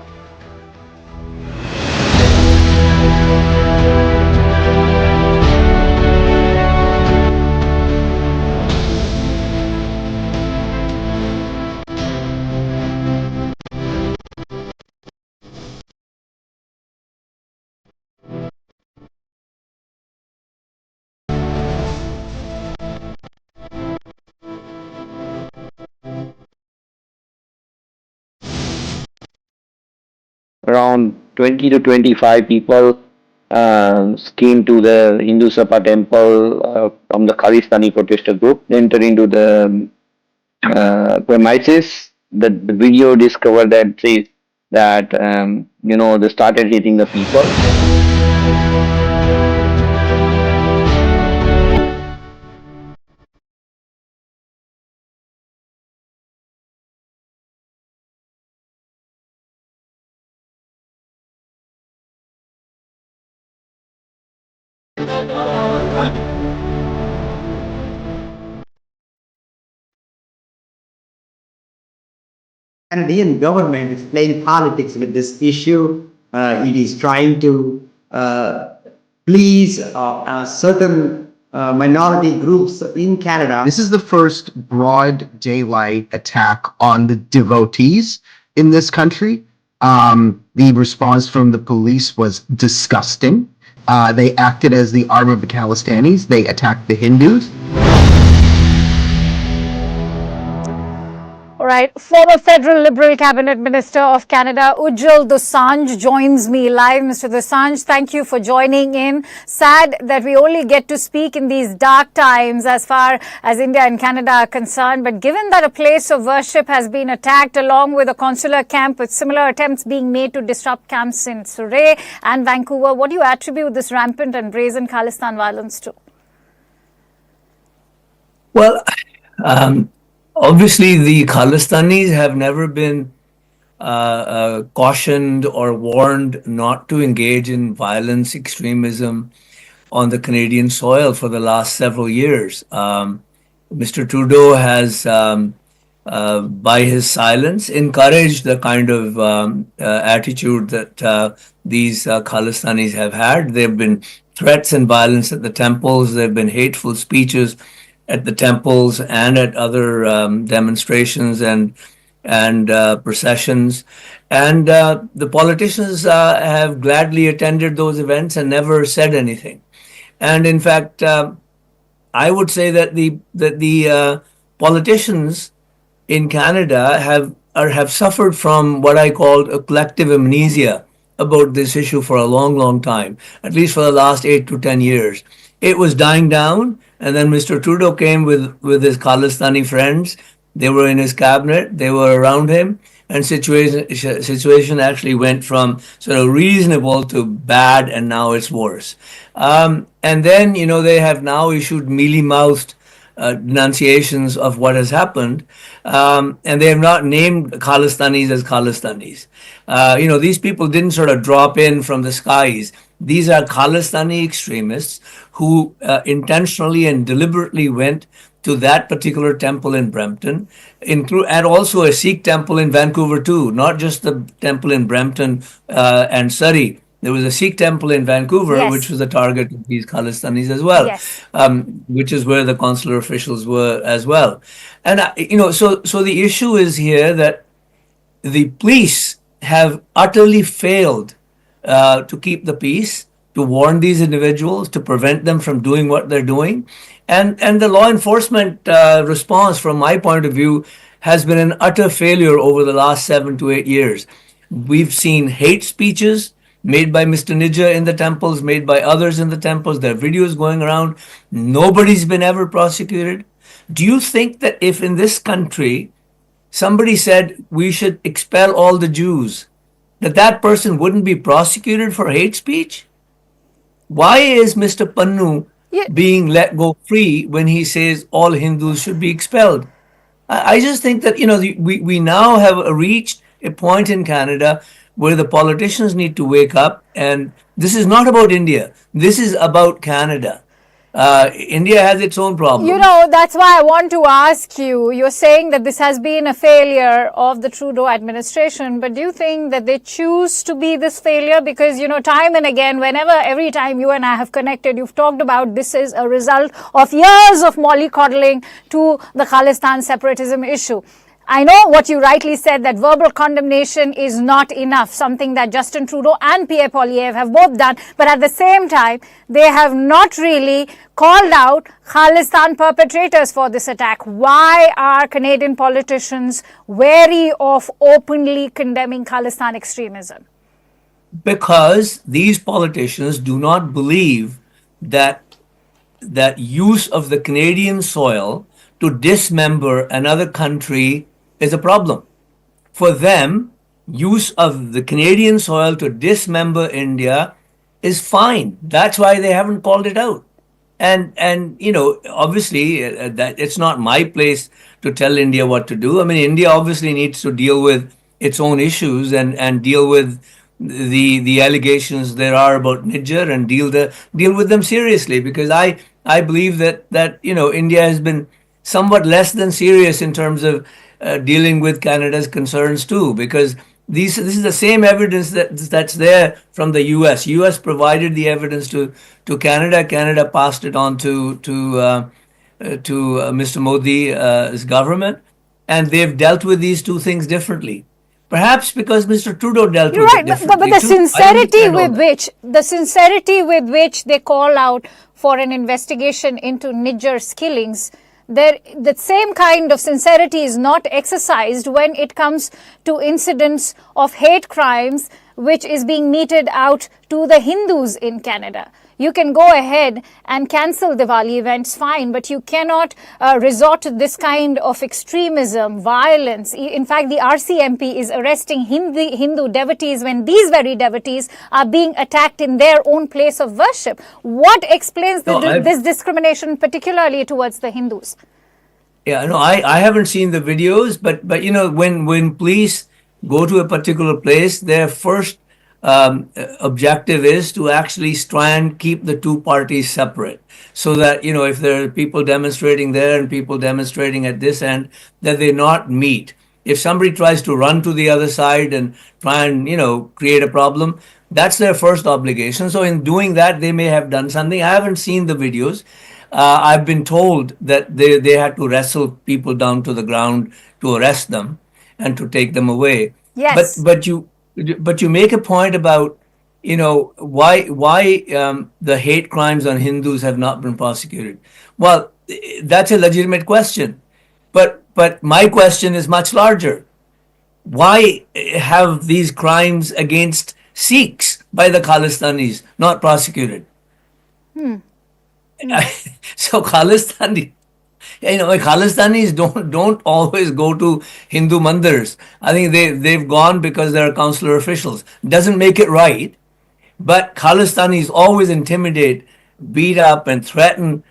Around 20 to 25 people came to the Hindu Sabha temple from the Khalistani protester group, entered into the premises. The video discovered that says that they started hitting the people. Canadian government is playing politics with this issue. It is trying to please certain minority groups in Canada. This is the first broad daylight attack on the devotees in this country. The response from the police was disgusting. They acted as the arm of the Khalistanis. They attacked the Hindus. All right, former Federal Liberal Cabinet Minister of Canada, Ujjal Dosanjh, joins me live. Mr. Dosanjh, thank you for joining in. Sad that we only get to speak in these dark times as far as India and Canada are concerned, but given that a place of worship has been attacked along with a consular camp, with similar attempts being made to disrupt camps in Surrey and Vancouver, what do you attribute this rampant and brazen Khalistan violence to? Well, obviously, the Khalistanis have never been cautioned or warned not to engage in violence, extremism on the Canadian soil for the last several years. Mr. Trudeau has, by his silence, encouraged the kind of attitude that these Khalistanis have had. There have been threats and violence at the temples. There have been hateful speeches at the temples and at other demonstrations and processions. And the politicians have gladly attended those events and never said anything. And in fact, I would say that the politicians in Canada have suffered from what I called a collective amnesia about this issue for a long, long time, at least for the last 8 to 10 years. It was dying down, and then Mr. Trudeau came with his Khalistani friends. They were in his cabinet, they were around him, and situation actually went from sort of reasonable to bad, and now it's worse. And then, they have now issued mealy-mouthed denunciations of what has happened, and they have not named Khalistanis as Khalistanis. These people didn't sort of drop in from the skies. These are Khalistani extremists who intentionally and deliberately went to that particular temple in Brampton, and also a Sikh temple in Vancouver too, not just the temple in Brampton and Surrey. There was a Sikh temple in Vancouver, which Yes. was the target of these Khalistanis as well, Yes. which is where the consular officials were as well. And so the issue is here that the police have utterly failed to keep the peace, to warn these individuals, to prevent them from doing what they're doing. And the law enforcement response, from my point of view, has been an utter failure over the last 7 to 8 years. We've seen hate speeches made by Mr. Nijja in the temples, made by others in the temples. There are videos going around. Nobody's been ever prosecuted. Do you think that if in this country somebody said we should expel all the Jews, that person wouldn't be prosecuted for hate speech? Why is Mr. Pannu being let go free when he says all Hindus should be expelled? I just think that, we now have reached a point in Canada where the politicians need to wake up. And this is not about India. This is about Canada. India has its own problems. That's why I want to ask you, you're saying that this has been a failure of the Trudeau administration, but do you think that they choose to be this failure? Because, time and again, every time you and I have connected, you've talked about this is a result of years of mollycoddling to the Khalistan separatism issue. I know what you rightly said, that verbal condemnation is not enough, something that Justin Trudeau and Pierre Poilievre have both done. But at the same time, they have not really called out Khalistan perpetrators for this attack. Why are Canadian politicians wary of openly condemning Khalistan extremism? Because these politicians do not believe that use of the Canadian soil to dismember another country is a problem. For them, use of the Canadian soil to dismember India is fine. That's why they haven't called it out. And obviously, that it's not my place to tell India what to do. I mean, India obviously needs to deal with its own issues and deal with the allegations there are about Niger and deal with them seriously, because I believe that India has been somewhat less than serious in terms of dealing with Canada's concerns too, because this is the same evidence that's there from the U.S. U.S. provided the evidence to Canada. Canada passed it on to Mr. Modi's government, and they've dealt with these two things differently. Perhaps because Mr. Trudeau dealt with it differently. But the sincerity with which they call out for an investigation into Niger's killings, the same kind of sincerity is not exercised when it comes to incidents of hate crimes which is being meted out to the Hindus in Canada. You can go ahead and cancel Diwali events, fine, but you cannot resort to this kind of extremism, violence. In fact, the RCMP is arresting Hindu devotees when these very devotees are being attacked in their own place of worship. What explains this discrimination, particularly towards the Hindus? Yeah, no, I haven't seen the videos, but when police go to a particular place, their first objective is to actually try and keep the two parties separate, so that if there are people demonstrating there and people demonstrating at this end, that they not meet. If somebody tries to run to the other side and try and create a problem, that's their first obligation. So in doing that, they may have done something. I haven't seen the videos. I've been told that they had to wrestle people down to the ground to arrest them and to take them away. Yes. But you make a point about why the hate crimes on Hindus have not been prosecuted. Well, that's a legitimate question, but my question is much larger. Why have these crimes against Sikhs by the Khalistanis not prosecuted? So Khalistanis don't always go to Hindu mandirs. I think they've gone because they're consular officials. Doesn't make it right, but Khalistanis always intimidate, beat up, and threaten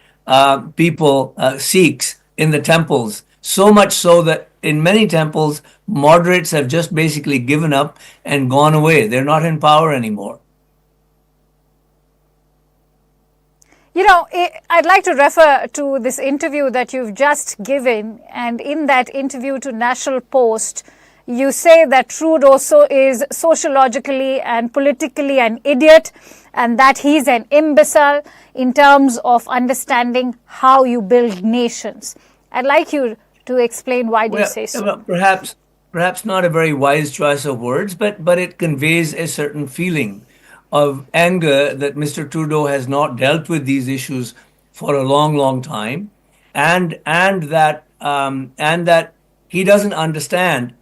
people, Sikhs, in the temples. So much so that in many temples, moderates have just basically given up and gone away. They're not in power anymore. You know, I'd like to refer to this interview that you've just given. And in that interview to National Post, you say that Trudeau is sociologically and politically an idiot, and that he's an imbecile in terms of understanding how you build nations. I'd like you to explain why do you say so? Well, perhaps not a very wise choice of words, but it conveys a certain feeling of anger that Mr. Trudeau has not dealt with these issues for a long, long time, and that he doesn't understand.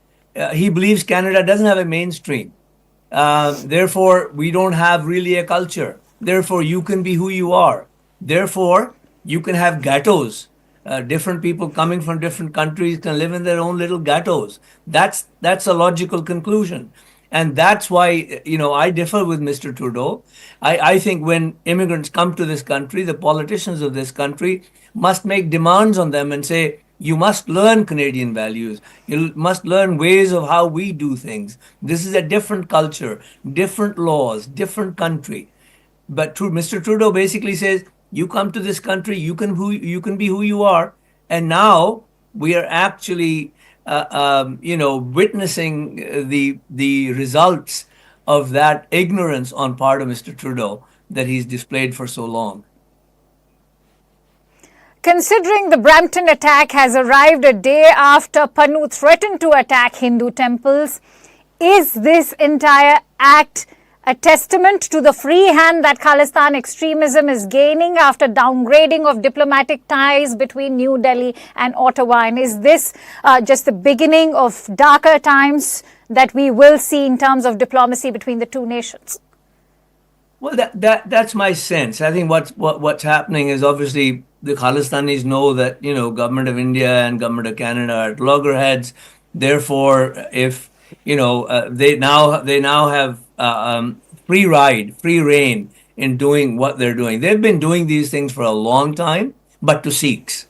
He believes Canada doesn't have a mainstream. Therefore, we don't have really a culture. Therefore, you can be who you are. Therefore, you can have ghettos. Different people coming from different countries can live in their own little ghettos. That's a logical conclusion. And that's why, I differ with Mr. Trudeau. I think when immigrants come to this country, the politicians of this country must make demands on them and say, you must learn Canadian values. You must learn ways of how we do things. This is a different culture, different laws, different country. But Mr. Trudeau basically says, you come to this country, you can be who you are. And now we are actually, witnessing the results of that ignorance on part of Mr. Trudeau that he's displayed for so long. Considering the Brampton attack has arrived a day after Pannu threatened to attack Hindu temples, is this entire act a testament to the free hand that Khalistan extremism is gaining after downgrading of diplomatic ties between New Delhi and Ottawa? And is this just the beginning of darker times that we will see in terms of diplomacy between the two nations? Well, that's my sense. I think what's happening is obviously the Khalistanis know that government of India and government of Canada are at loggerheads. Therefore, if they now have free reign in doing what they're doing. They've been doing these things for a long time, but to Sikhs,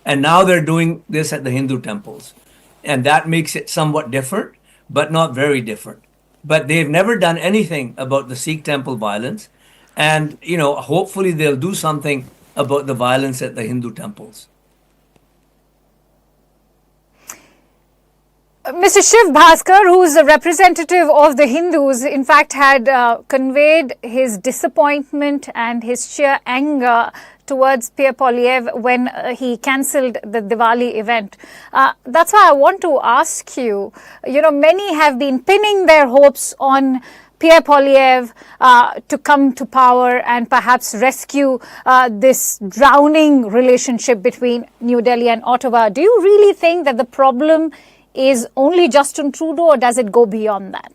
and now they're doing this at the Hindu temples, and that makes it somewhat different, but not very different. But they've never done anything about the Sikh temple violence. And, hopefully they'll do something about the violence at the Hindu temples. Mr. Shiv Bhaskar, who is a representative of the Hindus, in fact had conveyed his disappointment and his sheer anger towards Pierre Poilievre when he cancelled the Diwali event. That's why I want to ask you, many have been pinning their hopes on Pierre Poilievre to come to power and perhaps rescue this drowning relationship between New Delhi and Ottawa. Do you really think that the problem is only Justin Trudeau, or does it go beyond that?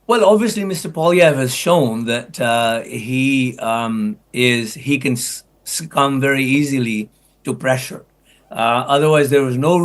Well, obviously, Mr. Poilievre has shown that he can succumb very easily to pressure. Otherwise, there was no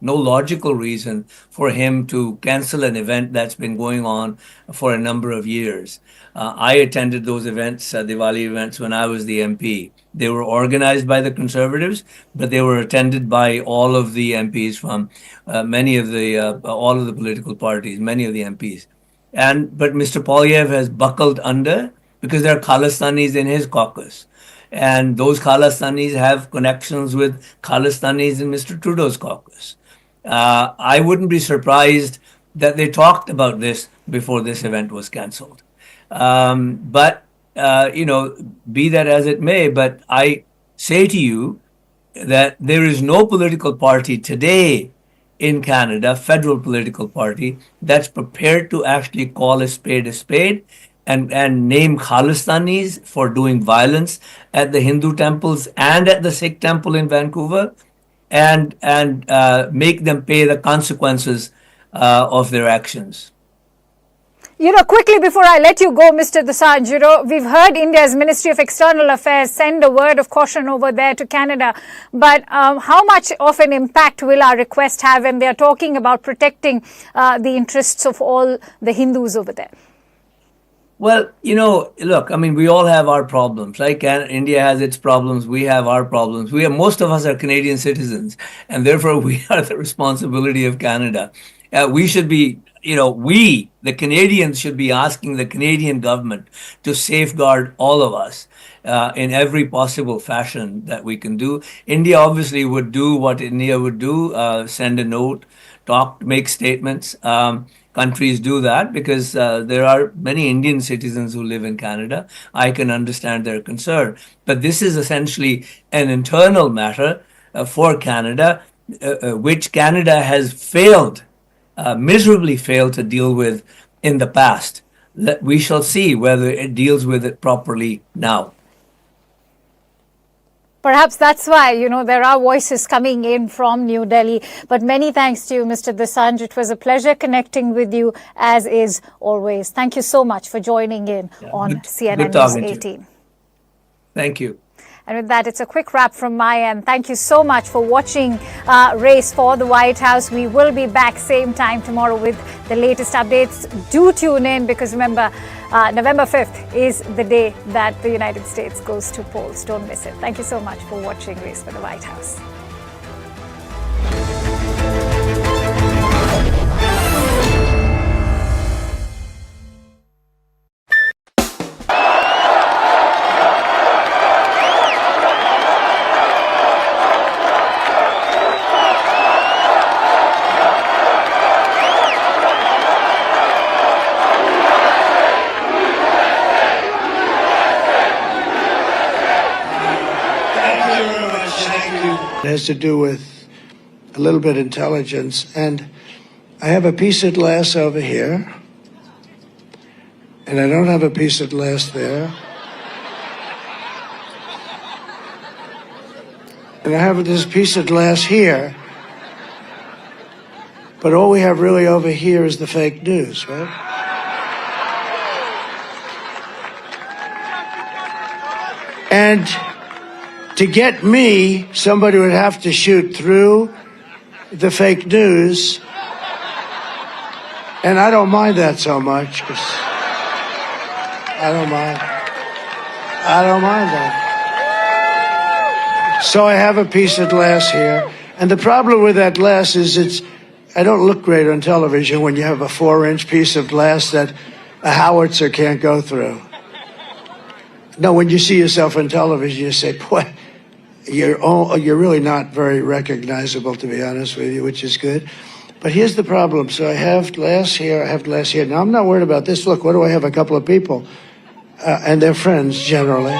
logical reason for him to cancel an event that's been going on for a number of years. I attended those events, Diwali events, when I was the MP. They were organized by the Conservatives, but they were attended by all of the MPs from all of the political parties, many of the MPs. But Mr. Poilievre has buckled under because there are Khalistanis in his caucus. And those Khalistanis have connections with Khalistanis in Mr. Trudeau's caucus. I wouldn't be surprised that they talked about this before this event was cancelled. But be that as it may, but I say to you that there is no political party today in Canada, federal political party, that's prepared to actually call a spade and name Khalistanis for doing violence at the Hindu temples and at the Sikh temple in Vancouver and make them pay the consequences of their actions. Quickly before I let you go, Mr. Dosanjh, we've heard India's Ministry of External Affairs send a word of caution over there to Canada. But how much of an impact will our request have when they're talking about protecting the interests of all the Hindus over there? Well, look, we all have our problems. Like India has its problems, we have our problems. Most of us are Canadian citizens, and therefore we are the responsibility of Canada. We should be, we, the Canadians, should be asking the Canadian government to safeguard all of us in every possible fashion that we can do. India obviously would do what India would do, send a note, talk, make statements. Countries do that because there are many Indian citizens who live in Canada. I can understand their concern. But this is essentially an internal matter for Canada, which Canada has failed, miserably failed to deal with in the past. We shall see whether it deals with it properly now. Perhaps that's why, there are voices coming in from New Delhi. But many thanks to you, Mr. Dosanjh. It was a pleasure connecting with you, as is always. Thank you so much for joining in on CNN News 18. Thank you. And with that, it's a quick wrap from my end. Thank you so much for watching Race for the White House. We will be back same time tomorrow with the latest updates. Do tune in because remember, November 5th is the day that the United States goes to polls. Don't miss it. Thank you so much for watching Race for the White House. It has to do with a little bit of intelligence. And I have a piece of glass over here, and I don't have a piece of glass there. And I have this piece of glass here, but all we have really over here is the fake news, right? And to get me, somebody would have to shoot through the fake news. And I don't mind that so much, because I don't mind that. So I have a piece of glass here. And the problem with that glass is I don't look great on television when you have a 4-inch piece of glass that a howitzer can't go through. No, when you see yourself on television, you say, boy, you're really not very recognizable, to be honest with you, which is good. But here's the problem. So I have glass here, I have glass here. Now, I'm not worried about this. Look, what do I have? A couple of people. And they're friends, generally.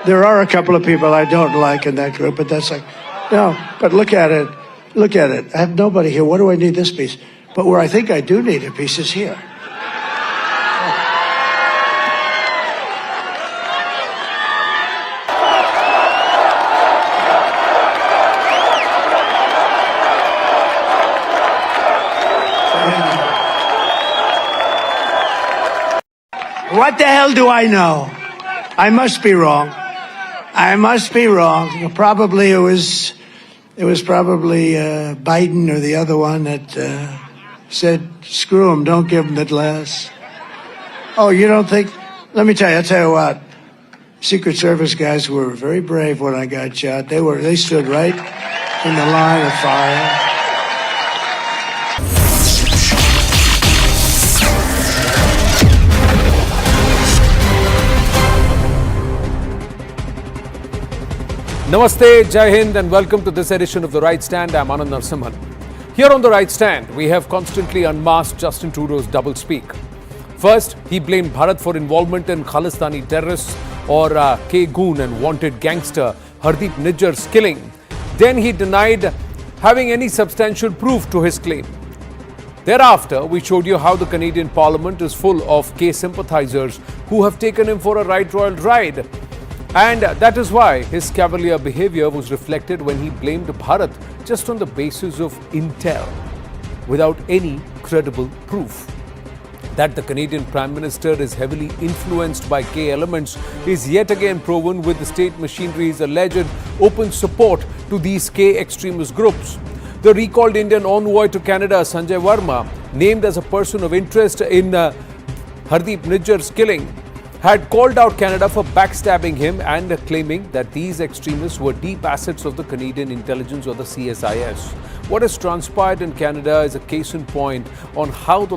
There are a couple of people I don't like in that group, but that's like, no, but look at it. Look at it. I have nobody here. What do I need this piece? But where I think I do need a piece is here. What the hell do I know? I must be wrong. I must be wrong. Probably it was probably Biden or the other one that said, screw him, don't give him the glass. Oh, you don't think? Let me tell you what. Secret Service guys were very brave when I got shot. They stood right in the line of fire. Namaste, Jai Hind, and welcome to this edition of The Right Stand. I'm Anand Narasimhan. Here on The Right Stand, we have constantly unmasked Justin Trudeau's doublespeak. First, he blamed Bharat for involvement in Khalistani terrorists or K-goon and wanted gangster Hardeep Nijjar's killing. Then he denied having any substantial proof to his claim. Thereafter, we showed you how the Canadian Parliament is full of K sympathizers who have taken him for a right royal ride. And that is why his cavalier behavior was reflected when he blamed Bharat just on the basis of intel, without any credible proof. That the Canadian Prime Minister is heavily influenced by K elements is yet again proven with the state machinery's alleged open support to these K extremist groups. The recalled Indian envoy to Canada, Sanjay Verma, named as a person of interest in Hardeep Nijjar's killing, had called out Canada for backstabbing him and claiming that these extremists were deep assets of the Canadian intelligence or the CSIS. What has transpired in Canada is a case in point on how the